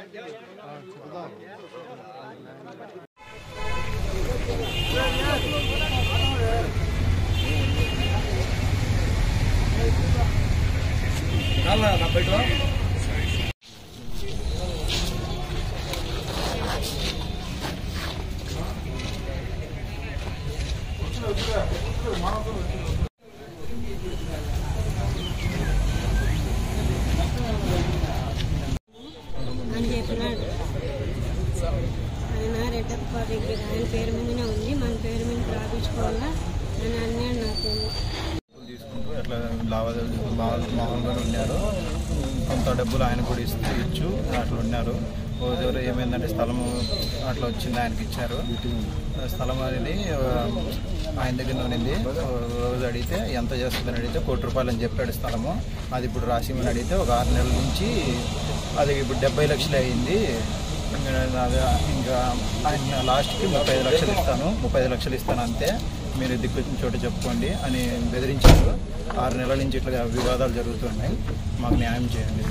ఆయన పేరు మీదనే ఉంది, మన పేరు మీద రాపించుకోవాలా అని అన్నాడు. నాకు తీసుకుంటూ అట్లా మామూలుగా ఉన్నారు. కొంత డబ్బులు ఆయన కూడా ఇచ్చు అట్లా ఉన్నారు. రోజు ఏమైందంటే స్థలము అట్లా వచ్చింది, ఆయనకి ఇచ్చారు. స్థలం అనేది ఆయన దగ్గర ఉన్నింది. రోజు అడిగితే ఎంత చేస్తుందని అడిగితే ₹1,00,00,000 అని చెప్పాడు స్థలము. అది ఇప్పుడు రాసిమని అడిగితే ఒక 6 నెలల నుంచి అది ఇప్పుడు 70 లక్షలు అయింది. ఇంకా ఆయన లాస్ట్కి 35 లక్షలు ఇస్తాను, 35 లక్షలు ఇస్తాను అంతే, మీరు దిక్కొచ్చిన చోట చెప్పుకోండి అని బెదిరించారు. 6 నెలల నుంచి ఇట్లా వివాదాలు జరుగుతున్నాయి, మాకు న్యాయం చేయండి.